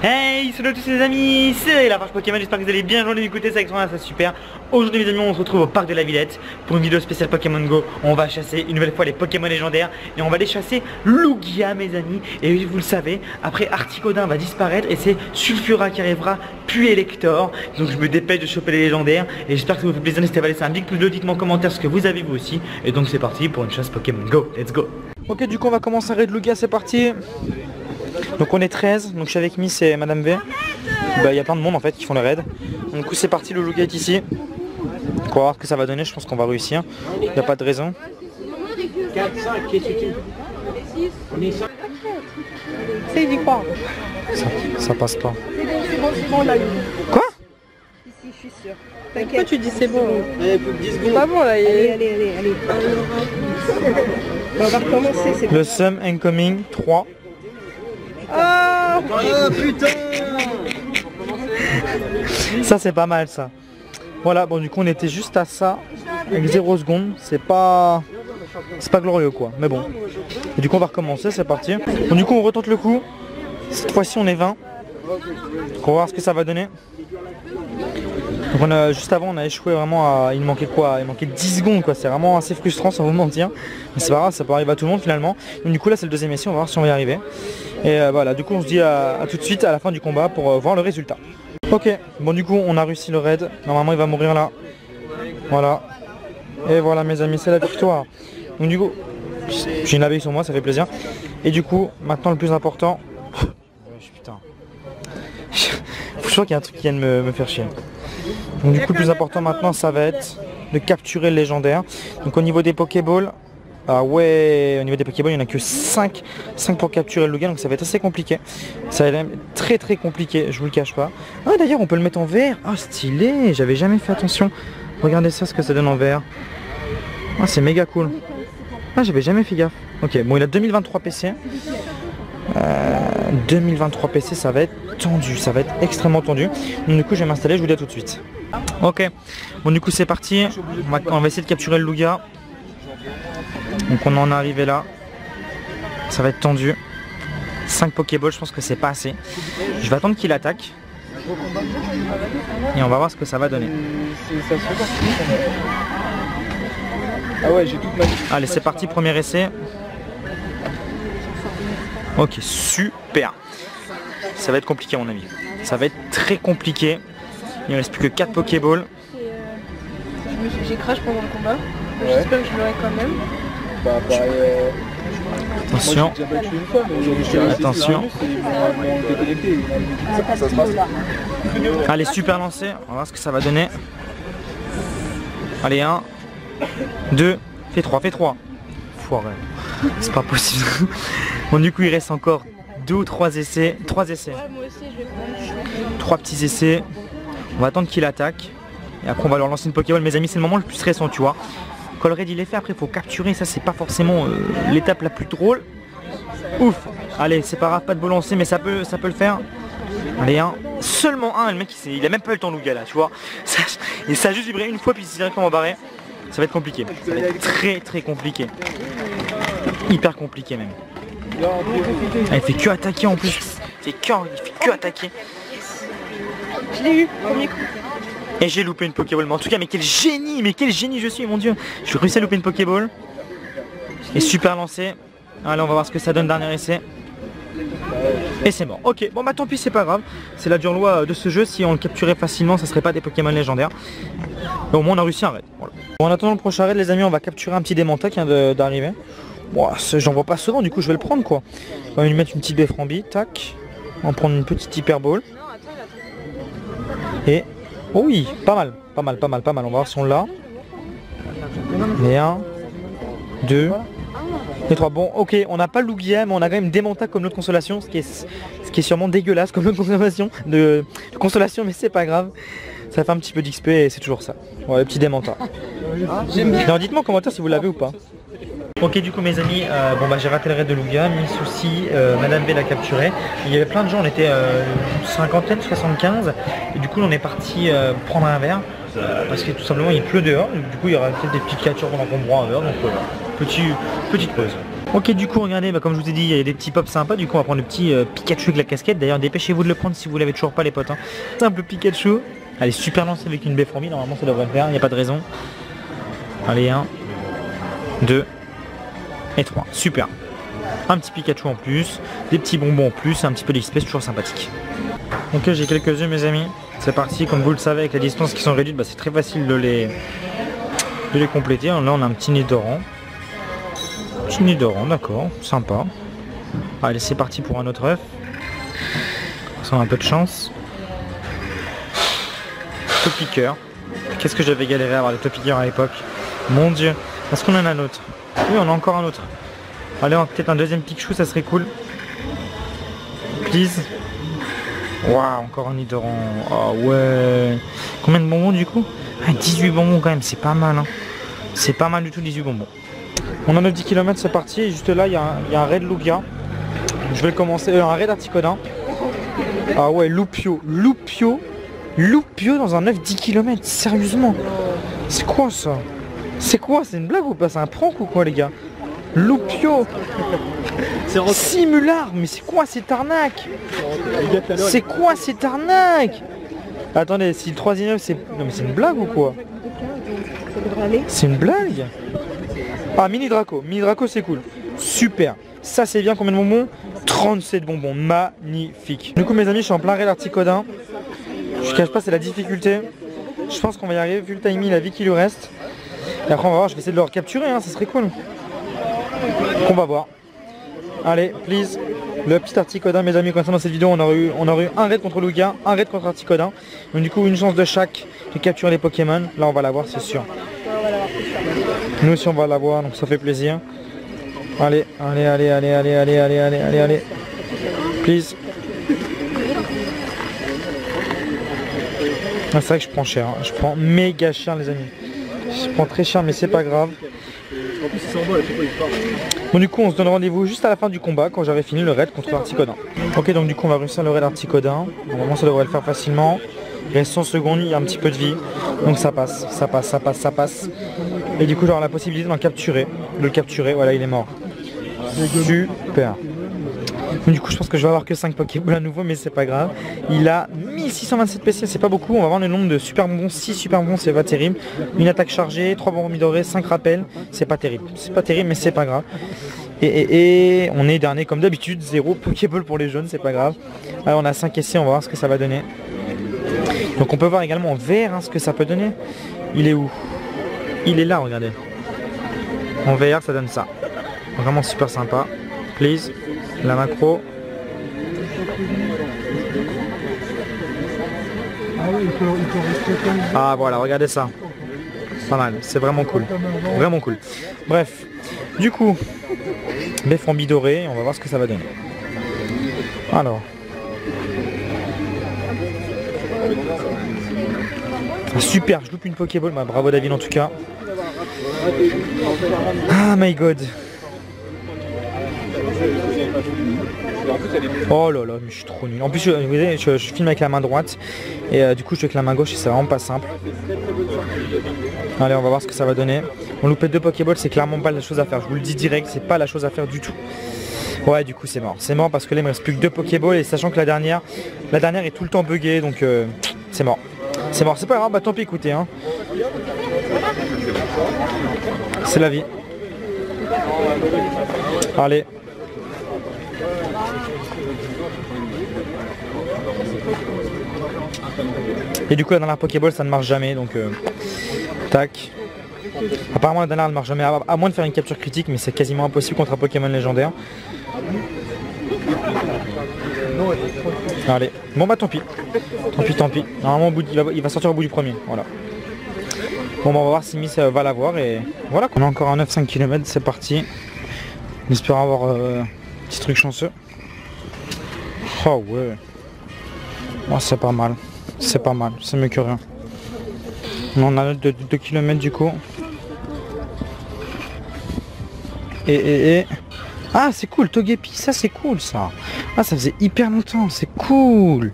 Hey, salut à tous les amis, c'est la page Pokémon, j'espère que vous allez bien, j'en ai écouté ça avec ça super. Aujourd'hui mes amis, on se retrouve au parc de la Villette pour une vidéo spéciale Pokémon Go. On va chasser une nouvelle fois les Pokémon légendaires et on va les chasser Lugia mes amis. Et vous le savez, après Articodin va disparaître et c'est Sulfura qui arrivera, puis Elector. Donc je me dépêche de choper les légendaires et j'espère que ça vous fait plaisir. N'hésitez pas à laisser un big pouce bleu, dites-moi en commentaire ce que vous avez vous aussi. Et donc c'est parti pour une chasse Pokémon Go, let's go. Ok, du coup on va commencer à raid Lugia, c'est parti. Donc on est 13, donc je suis avec Miss et Madame V. Bah il y a plein de monde en fait qui font les raids. Donc du coup c'est parti, le Lugia est ici. On va voir ce que ça va donner, je pense qu'on va réussir. Il n'y a pas de raison. 4, 5, qu'est-ce que tu... On est 5. C'est d'y croire. Ça passe pas. C'est bon, là. Quoi? Ici, je suis sûre. Pourquoi tu dis c'est bon? Allez, plus de 10 C'est secondes. pas bon là. Allez. On va recommencer, c'est bon. Le sum incoming 3. Ah, Oh putain! Ça c'est pas mal ça. Voilà, bon du coup on était juste à ça. Avec 0 secondes. C'est pas glorieux quoi. Mais bon. Et du coup on va recommencer, c'est parti. Bon du coup on retente le coup. Cette fois-ci on est 20. Donc, on va voir ce que ça va donner. Donc on a, juste avant on a échoué vraiment à... Il manquait quoi? Il manquait 10 secondes quoi. C'est vraiment assez frustrant sans vous mentir. Mais c'est pas grave, ça peut arriver à tout le monde finalement. Donc du coup là c'est le deuxième essai, on va voir si on va y arriver. Et voilà, du coup on se dit à tout de suite à la fin du combat pour voir le résultat. Ok, bon du coup on a réussi le raid. Normalement il va mourir là. Voilà. Et voilà mes amis, c'est la victoire. Donc du coup, j'ai une abeille sur moi, ça fait plaisir. Et du coup, maintenant le plus important... Putain. Je crois qu'il y a un truc qui vient de me faire chier. Donc du coup le plus important maintenant ça va être de capturer le légendaire. Donc au niveau des Pokéballs, ah ouais, au niveau des Pokéballs il n'y en a que 5 pour capturer le Lugia, donc ça va être assez compliqué. Ça va être très très compliqué, je vous le cache pas. Ah d'ailleurs on peut le mettre en vert, ah stylé, j'avais jamais fait attention. Regardez ça ce que ça donne en vert. Ah c'est méga cool. Ah j'avais jamais fait gaffe. Ok, bon il a 2023 PC. 2023 PC ça va être tendu, ça va être extrêmement tendu. Donc du coup je vais m'installer, je vous dis à tout de suite. Ok, bon du coup c'est parti, on va essayer de capturer le Lugia. Donc on en est arrivé là. Ça va être tendu. 5 Pokéballs, je pense que c'est pas assez. Je vais attendre qu'il attaque. Et on va voir ce que ça va donner. Ah ouais, j'ai toute ma vie. Allez c'est parti, premier essai. Ok, super. Ça va être compliqué à mon avis. Ça va être très compliqué. Il ne reste plus que 4 Pokéballs. j'ai crash pendant le combat. Ouais. J'espère que je l'aurai quand même. Bah pareil, Attention. moi j'ai déjà battu une fois, mais je suis resté Attention. déconnecté. Ça se passe. Allez, super lancé. On va voir ce que ça va donner. Allez, 1, 2, fais 3, fais 3. Foiré. C'est pas possible. Bon, du coup, il reste encore 2 ou 3 essais. 3 essais. Ouais, moi aussi, je vais prendre. 3 petits essais. On va attendre qu'il attaque. Et après, on va leur lancer une Pokéball. Mes amis, c'est le moment le plus stressant, tu vois. Quand le raid il est fait, après, il faut capturer. Ça, c'est pas forcément l'étape la plus drôle. Ouf. Allez, c'est pas grave, pas de beau lancer, mais ça peut le faire. Allez, seulement un. Le mec, il a même pas eu le temps, Lugia, là, tu vois. Et ça a juste vibré une fois, puis c'est directement barré. Ça va être compliqué. Ça va être très très compliqué. Hyper compliqué même. Ah, il fait que attaquer en plus. Il fait que attaquer. Je l'ai eu, premier coup. Et j'ai loupé une Pokéball. Mais en tout cas, mais quel génie je suis, mon dieu. Je réussi à louper une Pokéball. Et super lancé. Allez, on va voir ce que ça donne, dernier essai. Et c'est mort. Ok, bon bah tant pis, c'est pas grave. C'est la dure loi de ce jeu. Si on le capturait facilement, ça serait pas des Pokémon légendaires. Mais au moins on a réussi un raid. Voilà. Bon, en attendant le prochain raid, les amis, on va capturer un petit Démenta qui vient d'arriver. Bon, j'en vois pas souvent, du coup je vais le prendre quoi. On va lui mettre une petite Befframbie, tac. On va prendre une petite Hyper Ball. Et oh oui, pas mal. On va voir si on l'a. Et 1, 2 et 3. Bon, ok, on n'a pas Lugia, mais on a quand même Démenta comme notre consolation, ce qui est sûrement dégueulasse comme notre consolation, mais c'est pas grave. Ça fait un petit peu d'XP et c'est toujours ça. Ouais, le petit Démenta. Alors dites-moi en commentaire si vous l'avez ou pas. Ok, du coup mes amis, bon bah j'ai raté le raid de Lugia, mis souci, Madame V l'a capturé. Il y avait plein de gens, on était une cinquantaine, 75, et du coup on est parti prendre un verre, parce que tout simplement il pleut dehors, du coup il y aura peut-être des petites créatures qu'on prendra un verre, donc petite pause. Ok, du coup regardez, comme je vous ai dit, il y a des petits pops sympas. Du coup on va prendre le petit Pikachu avec la casquette. D'ailleurs dépêchez-vous de le prendre si vous l'avez toujours pas les potes, hein. Simple Pikachu. Elle est super lancée avec une baie fourmi, normalement ça devrait le faire, il n'y a pas de raison. Allez, 1, 2 et 3, super. Un petit Pikachu en plus, des petits bonbons en plus, un petit peu d'XP, toujours sympathique. Ok, j'ai quelques yeux mes amis, c'est parti. Comme vous le savez, avec les distances qui sont réduites, c'est très facile de les compléter. Là on a un petit Nidoran. Petit Nidoran, d'accord, sympa. Allez, c'est parti pour un autre œuf. Ça a un peu de chance. Topiqueur. Qu'est-ce que j'avais galéré à avoir des Topiqueurs à l'époque. Mon dieu. Est-ce qu'on en a un autre? Oui, on a encore un autre. Allez, peut-être un deuxième Pikachu, ça serait cool. Please. Waouh, encore un Nidoran. Oh ouais. Combien de bonbons du coup? 18 bonbons quand même, c'est pas mal. Hein. C'est pas mal du tout, 18 bonbons. On en a 10 km, c'est parti. Et juste là, il y a un raid Lugia. Je vais le commencer. Un raid Articodin. Ah ouais, Lupio dans un œuf 10 km, sérieusement. C'est quoi ça? C'est quoi? C'est une blague ou pas? C'est un prank ou quoi les gars? Lupio Simular. Mais c'est quoi cette arnaque? C'est quoi cette arnaque? Attendez, si le troisième œuf c'est... Non mais c'est une blague ou quoi? C'est une blague? Ah, Mini Draco c'est cool. Super. Ça c'est bien, combien de bonbons? 37 bonbons, magnifique. Du coup mes amis, je suis en plein raid Articodin. Je cache pas, c'est la difficulté. Je pense qu'on va y arriver vu le timing, la vie qui lui reste. Et après on va voir, je vais essayer de le recapturer, hein, ça serait cool. On va voir. Allez, please. Le petit Articodin, mes amis, concernant cette vidéo, on aurait eu un raid contre Lugia, un raid contre Articodin. Donc du coup une chance de chaque de capturer les Pokémon. Là on va l'avoir, c'est sûr. Nous aussi on va l'avoir, donc ça fait plaisir. Allez. Please. Ah, c'est vrai que je prends cher, hein. Je prends méga cher les amis. Je prends très cher mais c'est pas grave. Bon du coup on se donne rendez-vous juste à la fin du combat quand j'aurai fini le raid contre Articodin. Ok, donc du coup on va réussir le raid Articodin. Normalement ça devrait le faire facilement. Il reste 100 secondes, il y a un petit peu de vie. Donc ça passe. Et du coup j'aurai la possibilité d'en capturer. De le capturer, voilà il est mort. Super. Du coup je pense que je vais avoir que 5 Pokéballs à nouveau, mais c'est pas grave. Il a 1627 PC, c'est pas beaucoup. On va voir le nombre de super bonbons. 6 super bonbons, c'est pas terrible. Une attaque chargée, 3 bonbons dorés, 5 rappels. C'est pas terrible. C'est pas terrible mais c'est pas grave. Et on est dernier comme d'habitude. 0 Pokéball pour les jaunes, c'est pas grave. Alors on a 5 essais, on va voir ce que ça va donner. Donc on peut voir également en vert hein, ce que ça peut donner. Il est où? Il est là, regardez. En vert ça donne ça. Vraiment super sympa. Please. La macro. Ah voilà, regardez ça. Pas mal, c'est vraiment cool. Vraiment cool. Bref, du coup, baie fourmi dorée, on va voir ce que ça va donner. Alors. Super, je loupe une Pokéball. Bah, bravo David en tout cas. Ah my god. Oh là là, mais je suis trop nul. En plus, je filme avec la main droite et du coup je fais avec la main gauche et c'est vraiment pas simple. Allez, on va voir ce que ça va donner. On loupait 2 Pokéballs, c'est clairement pas la chose à faire. Je vous le dis direct, c'est pas la chose à faire du tout. Ouais, du coup c'est mort. C'est mort parce que là il me reste plus que 2 Pokéballs et sachant que la dernière est tout le temps buggée, donc c'est mort. C'est mort, c'est pas grave, bah tant pis, écoutez. Hein. C'est la vie. Allez. Et du coup la dernière Pokéball ça ne marche jamais donc tac. Apparemment la dernière ne marche jamais à moins de faire une capture critique mais c'est quasiment impossible contre un Pokémon légendaire. Allez, bon bah tant pis. Tant pis. Normalement il va sortir au bout du premier. Voilà. Bon bah on va voir si Miss va l'avoir et voilà. On a encore un 9-5 km, c'est parti. On espère avoir un petit truc chanceux. Oh ouais. Oh, c'est pas mal. C'est pas mal, c'est mieux que rien. On a un autre de 2 km du coup. Et... Ah c'est cool, Togepi, ça c'est cool ça. Ah ça faisait hyper longtemps, c'est cool.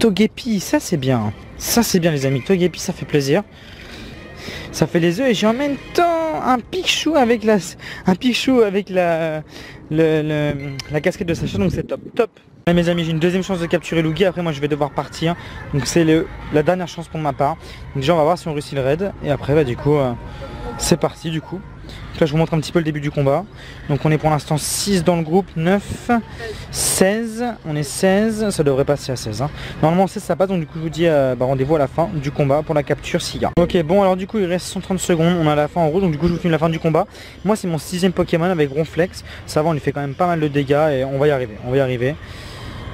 Togepi, ça c'est bien. Ça c'est bien les amis, Togepi ça fait plaisir. Ça fait les œufs et j'ai en même temps un Pichou avec la casquette de Sacha, donc c'est top, top. Allez, mes amis, j'ai une deuxième chance de capturer Lugia, après moi je vais devoir partir, donc c'est la dernière chance pour ma part. Donc déjà on va voir si on réussit le raid, et après bah, du coup c'est parti du coup. Donc là je vous montre un petit peu le début du combat. Donc on est pour l'instant 6 dans le groupe, 9, 16, on est 16, ça devrait passer à 16 hein. Normalement 16 ça passe, donc du coup je vous dis rendez-vous à la fin du combat pour la capture s'il y a. Ok bon alors du coup il reste 130 secondes, on a la fin en rouge, donc du coup je vous filme la fin du combat. Moi c'est mon 6ème Pokémon avec Ronflex, ça va, on lui fait quand même pas mal de dégâts et on va y arriver,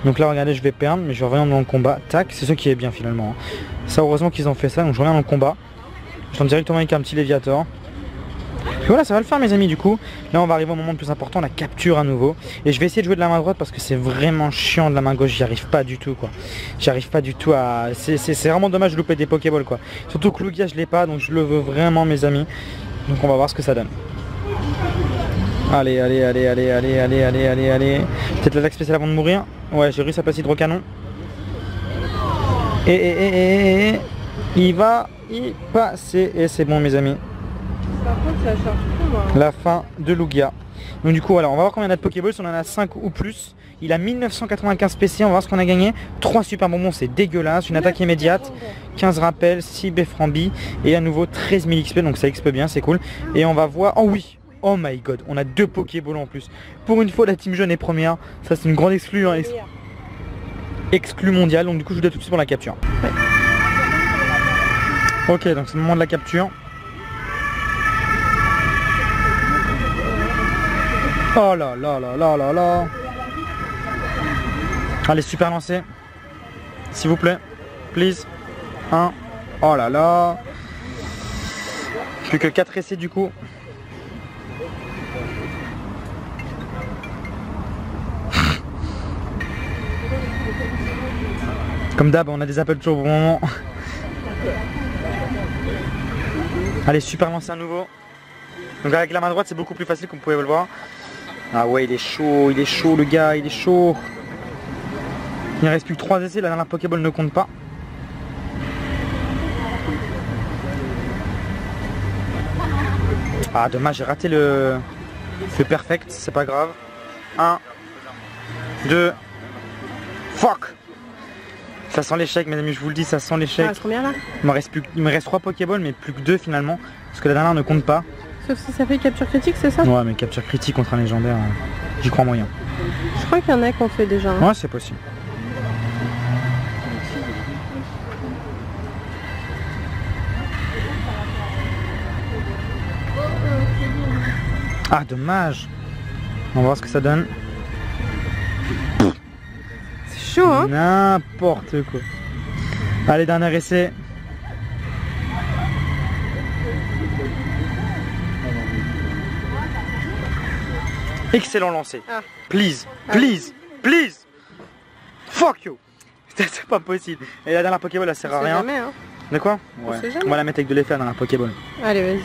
Donc là regardez je vais perdre, mais je vais revenir dans le combat, tac, c'est ce qui est bien finalement hein. Ça heureusement qu'ils ont fait ça, donc je reviens dans le combat. Je tente directement avec un petit Léviator. Et voilà, ça va le faire mes amis du coup. Là on va arriver au moment le plus important, la capture à nouveau. Et je vais essayer de jouer de la main droite parce que c'est vraiment chiant de la main gauche, j'y arrive pas du tout quoi. J'arrive pas du tout à... C'est vraiment dommage de louper des Pokéballs quoi. Surtout que Lugia je l'ai pas, donc je le veux vraiment mes amis. Donc on va voir ce que ça donne. Allez. Peut-être l'attaque spéciale avant de mourir. Ouais, j'ai réussi à passer hydrocanon. Et il va y passer. Et c'est bon mes amis. Par contre, ça charge plus, moi. La fin de Lugia. Donc du coup voilà, on va voir combien il y a de Pokéballs, si on en a 5 ou plus. Il a 1995 PC, on va voir ce qu'on a gagné. 3 super bonbons, c'est dégueulasse. Une attaque immédiate, 15 rappels, 6 Beframbi et à nouveau 13 000 XP, donc ça XP bien, c'est cool. Et on va voir, oh oui, oh my god, on a 2 Pokéballs en plus. Pour une fois la team jaune est première, ça c'est une grande exclue, hein, exclue mondiale, donc du coup je vous donne tout de suite pour la capture. Ouais. Ok, donc c'est le moment de la capture. Oh là là là là là là. Allez, super lancé. S'il vous plaît. Please. 1. Oh là là. Plus que 4 essais du coup. Comme d'hab, on a des appels toujours au bon moment. Allez, super lancé à nouveau. Donc avec la main droite, c'est beaucoup plus facile comme vous pouvez le voir. Ah ouais, il est chaud le gars, il est chaud. Il ne reste plus que 3 essais, la dernière Pokéball ne compte pas. Ah dommage, j'ai raté le perfect, c'est pas grave. 1, 2, fuck. Ça sent l'échec mes amis, je vous le dis, ça sent l'échec. Ah, combien là? Il me reste 3 Pokéballs mais plus que 2 finalement. Parce que la dernière ne compte pas. Sauf si ça fait capture critique, c'est ça? Ouais mais capture critique contre un légendaire, j'y crois moyen. Je crois qu'il y en a qu'on fait déjà. Hein. Ouais c'est possible. Ah dommage. On va voir ce que ça donne. C'est chaud hein. N'importe quoi. Allez, dernier essai. Excellent lancé. Ah. Please, please, please. Fuck you. C'est pas possible. Et la dernière Pokéball elle sert à rien. Jamais, hein. De quoi? Ouais. On va la mettre avec de l'effet dans la Pokéball. Allez vas-y.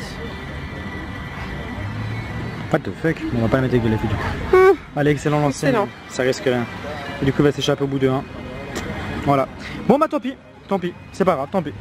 What the fuck? On va pas la mettre avec de l'effet du coup. Allez, excellent lancé. Excellent. Ça risque rien. Et du coup il va s'échapper au bout de 1. Voilà. Bon bah tant pis, c'est pas grave, tant pis.